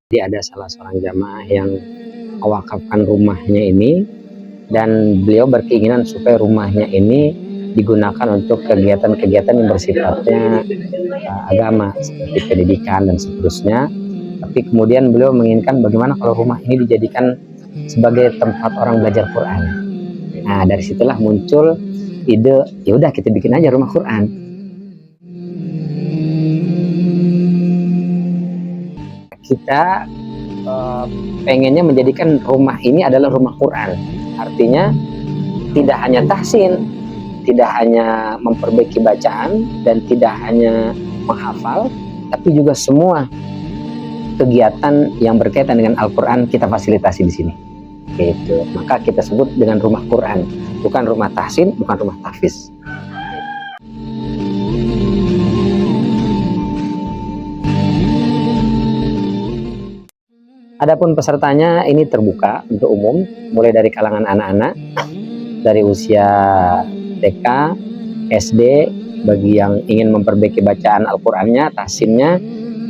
Jadi ada salah seorang jamaah yang mewakafkan rumahnya ini, dan beliau berkeinginan supaya rumahnya ini digunakan untuk kegiatan-kegiatan yang bersifatnya agama seperti pendidikan dan seterusnya. Tapi kemudian beliau menginginkan bagaimana kalau rumah ini dijadikan sebagai tempat orang belajar Quran. Nah, dari situlah muncul ide, ya udah kita bikin aja rumah Quran. Kita pengennya menjadikan rumah ini adalah rumah Quran. Artinya tidak hanya tahsin, tidak hanya memperbaiki bacaan, dan tidak hanya menghafal, tapi juga semua kegiatan yang berkaitan dengan Al-Quran kita fasilitasi di sini. Gitu. Maka kita sebut dengan rumah Quran, bukan rumah tahsin, bukan rumah tahfiz. Adapun pesertanya ini terbuka untuk umum, mulai dari kalangan anak-anak dari usia TK, SD, bagi yang ingin memperbaiki bacaan Al-Qur'annya, tahsinnya,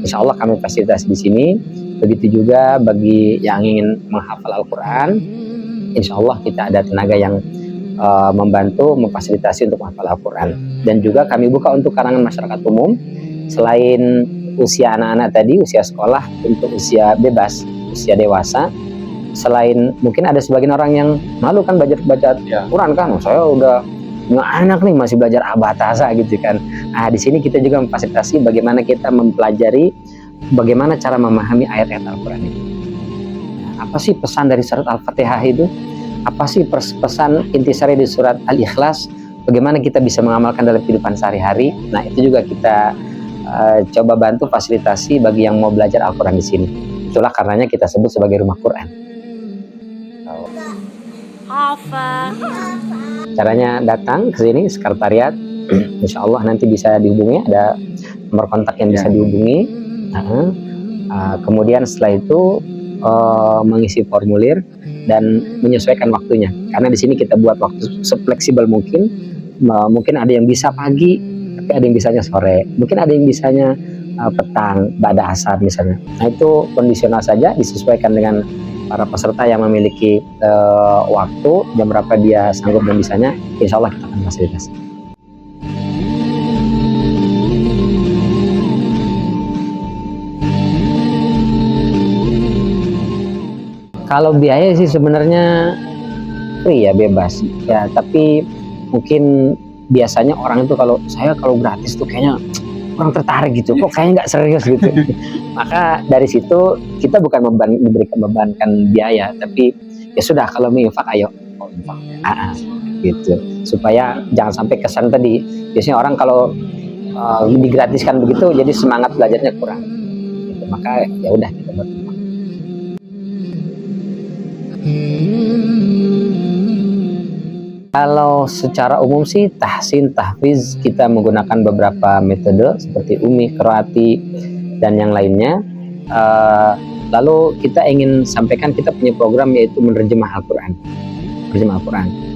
insya Allah kami fasilitasi di sini. Begitu juga bagi yang ingin menghafal Al-Quran, insya Allah kita ada tenaga yang membantu memfasilitasi untuk menghafal Al-Quran. Dan juga kami buka untuk kalangan masyarakat umum, selain usia anak-anak tadi, usia sekolah, untuk usia bebas, usia dewasa. Selain mungkin ada sebagian orang yang malu kan baca Quran kan, saya udah nggak anak nih masih belajar abatasa gitu kan. Nah, di sini kita juga memfasilitasi bagaimana kita mempelajari bagaimana cara memahami ayat-ayat Al-Quran itu. Nah, apa sih pesan dari surat Al-Fatihah itu? Apa sih pesan intisari di surat Al-Ikhlas? Bagaimana kita bisa mengamalkan dalam kehidupan sehari-hari? Nah, itu juga kita coba bantu fasilitasi bagi yang mau belajar Al-Quran di sini. Itulah karenanya kita sebut sebagai rumah Quran. Caranya datang ke sini sekretariat, insya Allah nanti bisa dihubungi, ada nomor kontak yang bisa dihubungi. Kemudian setelah itu mengisi formulir dan menyesuaikan waktunya, karena di sini kita buat waktu sefleksibel mungkin. Mungkin ada yang bisa pagi, tapi ada yang bisanya sore, mungkin ada yang bisanya petang, ba'da asar misalnya. Nah, itu kondisional saja, disesuaikan dengan para peserta yang memiliki waktu, jam berapa dia sanggup dan bisanya, insya Allah kita akan fasilitasi. Kalau biaya sih sebenarnya free ya, bebas ya, tapi mungkin biasanya orang itu kalau gratis tuh kayaknya kurang tertarik gitu, kok kayaknya nggak serius gitu. Maka dari situ kita bukan membebankan biaya, tapi ya sudah, kalau mau infak ayo gitu, supaya jangan sampai kesan tadi, biasanya orang kalau digratiskan begitu jadi semangat belajarnya kurang gitu. Maka ya udah, kita berinfak. Kalau secara umum sih tahsin, tahfiz kita menggunakan beberapa metode seperti umi, qiraati, dan yang lainnya. Lalu kita ingin sampaikan kita punya program yaitu menerjemah Al-Quran,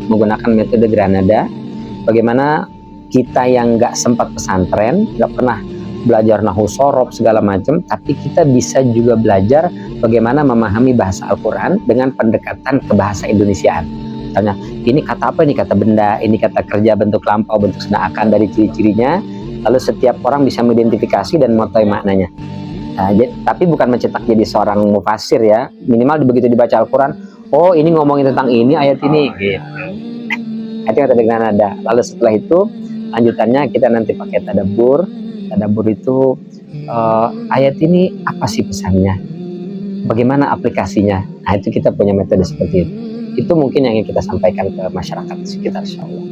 menggunakan metode Granada. Bagaimana kita yang nggak sempat pesantren, nggak pernah belajar nahwu shorof segala macam, tapi kita bisa juga belajar bagaimana memahami bahasa Al-Quran dengan pendekatan ke bahasa Indonesiaan. Misalnya, ini kata apa, ini kata benda, ini kata kerja, bentuk lampau, bentuk sena akan, dari ciri-cirinya. Lalu setiap orang bisa mengidentifikasi dan mengetahui maknanya. Nah, tapi bukan mencetak jadi seorang mufasir ya, minimal begitu dibaca Al-Quran, oh ini ngomongin tentang ini, ayat ini gitu. Itu kata dengan ada. Lalu setelah itu lanjutannya kita nanti pakai tadabbur. Tadabbur itu ayat ini apa sih pesannya, bagaimana aplikasinya. Nah, itu kita punya metode seperti itu. Itu mungkin yang ingin kita sampaikan ke masyarakat sekitar, insya Allah.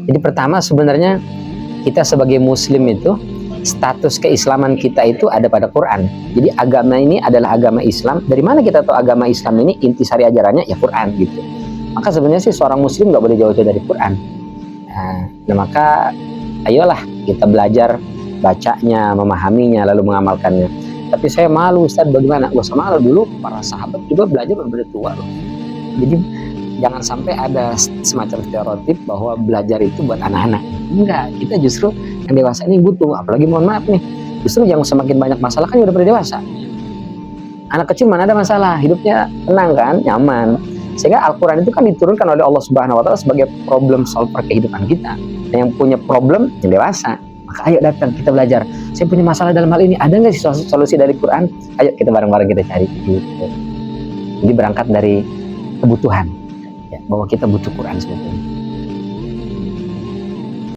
Jadi pertama sebenarnya kita sebagai muslim itu, status keislaman kita itu ada pada Quran. Jadi agama ini adalah agama Islam. Dari mana kita tahu agama Islam ini intisari ajarannya ya Quran gitu. Maka sebenarnya sih seorang muslim nggak boleh jauh-jauh dari Quran. Nah, maka ayolah kita belajar bacanya, memahaminya, lalu mengamalkannya. Tapi saya malu, Ustaz, bagaimana? Gak usah malu, dulu para sahabat juga belajar berbeda tua loh. Jadi Jangan sampai ada semacam stereotip bahwa belajar itu buat anak-anak. Enggak, kita justru yang dewasa ini butuh. Apalagi mohon maaf nih, justru yang semakin banyak masalah kan udah pada dewasa. Anak kecil mana ada masalah, hidupnya tenang kan, nyaman. Sehingga Al-Quran itu kan diturunkan oleh Allah Subhanahu Wa Taala sebagai problem solver kehidupan kita. Dan yang punya problem yang dewasa. Maka ayo datang kita belajar. Saya punya masalah dalam hal ini, ada nggak sih solusi dari Quran? Ayo kita bareng-bareng kita cari. Gitu. Jadi berangkat dari kebutuhan, ya, bahwa kita butuh Quran sebetulnya.